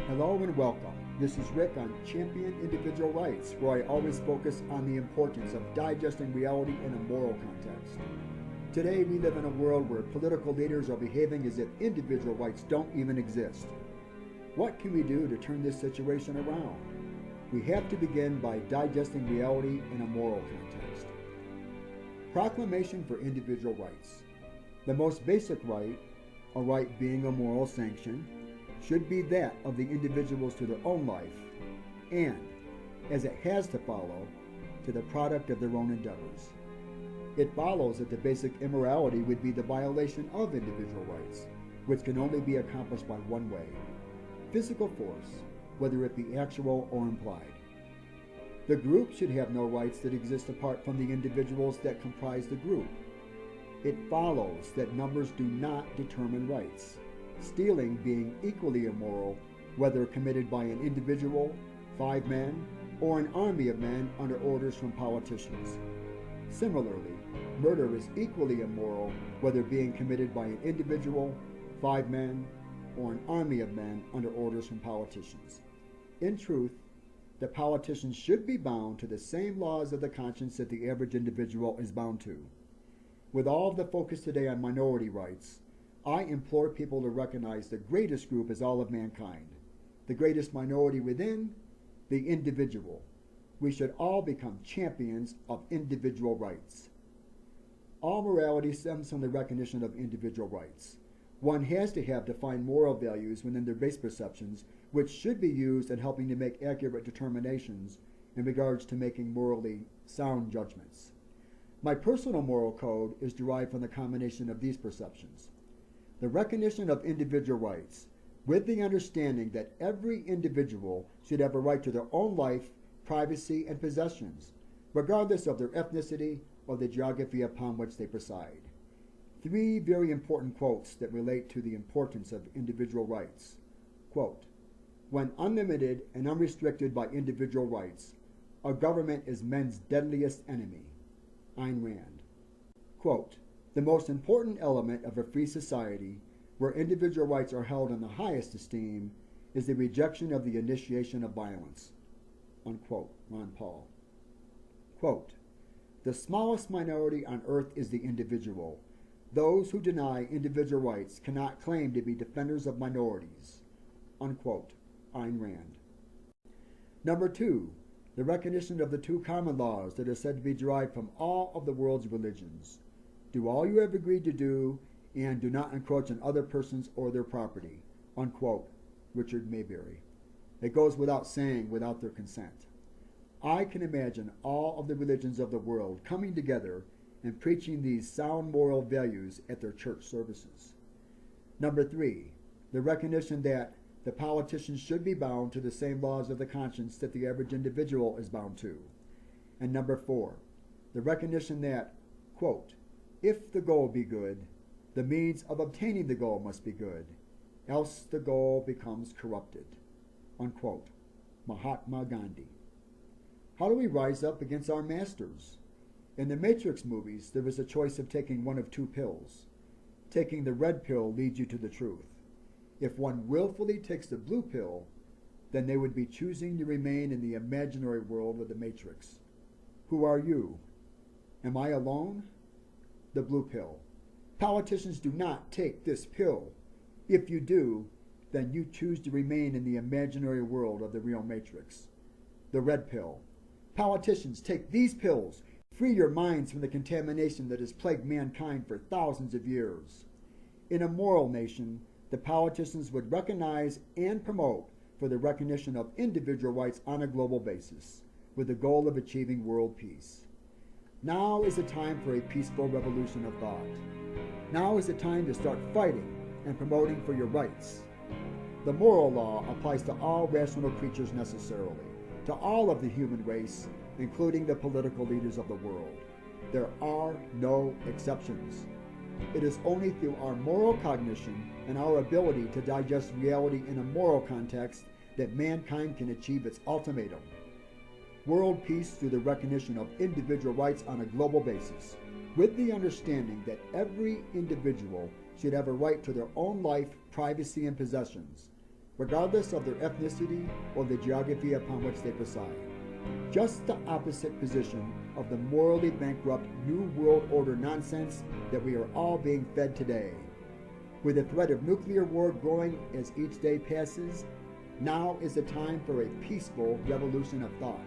Hello and welcome. This is Rick on Champion Individual Rights, where I always focus on the importance of digesting reality in a moral context. Today we live in a world where political leaders are behaving as if individual rights don't even exist. What can we do to turn this situation around? We have to begin by digesting reality in a moral context. Proclamation for individual rights. The most basic right, a right being a moral sanction, should be that of the individuals to their own life, and, as it has to follow, to the product of their own endeavors. It follows that the basic immorality would be the violation of individual rights, which can only be accomplished by one way: physical force, whether it be actual or implied. The group should have no rights that exist apart from the individuals that comprise the group. It follows that numbers do not determine rights, stealing being equally immoral, whether committed by an individual, 5 men, or an army of men under orders from politicians. Similarly, murder is equally immoral, whether being committed by an individual, 5 men, or an army of men under orders from politicians. In truth, the politicians should be bound to the same laws of the conscience that the average individual is bound to. With all of the focus today on minority rights, I implore people to recognize the greatest group is all of mankind, the greatest minority within, the individual. We should all become champions of individual rights. All morality stems from the recognition of individual rights. One has to have defined moral values within their base perceptions, which should be used in helping to make accurate determinations in regards to making morally sound judgments. My personal moral code is derived from the combination of these perceptions: the recognition of individual rights, with the understanding that every individual should have a right to their own life, privacy, and possessions, regardless of their ethnicity or the geography upon which they preside. 3 very important quotes that relate to the importance of individual rights. Quote, "When unlimited and unrestricted by individual rights, a government is men's deadliest enemy." Ayn Rand. Quote, "The most important element of a free society, where individual rights are held in the highest esteem, is the rejection of the initiation of violence." Unquote. Ron Paul. Quote, "The smallest minority on earth is the individual. Those who deny individual rights cannot claim to be defenders of minorities." Unquote. Ayn Rand. Number 2, the recognition of the 2 common laws that are said to be derived from all of the world's religions. Do all you have agreed to do, and do not encroach on other persons or their property. Unquote. Richard Maybury. It goes without saying, without their consent. I can imagine all of the religions of the world coming together and preaching these sound moral values at their church services. Number 3, the recognition that the politicians should be bound to the same laws of the conscience that the average individual is bound to. And number 4, the recognition that, quote, "If the goal be good, the means of obtaining the goal must be good, else the goal becomes corrupted." Unquote. Mahatma Gandhi. How do we rise up against our masters? In the Matrix movies, there is a choice of taking one of 2 pills. Taking the red pill leads you to the truth. If one willfully takes the blue pill, then they would be choosing to remain in the imaginary world of the Matrix. Who are you? Am I alone? The blue pill. Politicians do not take this pill. If you do, then you choose to remain in the imaginary world of the real Matrix. The red pill. Politicians, take these pills. Free your minds from the contamination that has plagued mankind for thousands of years. In a moral nation, the politicians would recognize and promote for the recognition of individual rights on a global basis, with the goal of achieving world peace. Now is the time for a peaceful revolution of thought. Now is the time to start fighting and promoting for your rights. The moral law applies to all rational creatures necessarily, to all of the human race, including the political leaders of the world. There are no exceptions. It is only through our moral cognition and our ability to digest reality in a moral context that mankind can achieve its ultimatum: world peace through the recognition of individual rights on a global basis, with the understanding that every individual should have a right to their own life, privacy, and possessions, regardless of their ethnicity or the geography upon which they preside. Just the opposite position of the morally bankrupt New World Order nonsense that we are all being fed today. With the threat of nuclear war growing as each day passes, now is the time for a peaceful revolution of thought.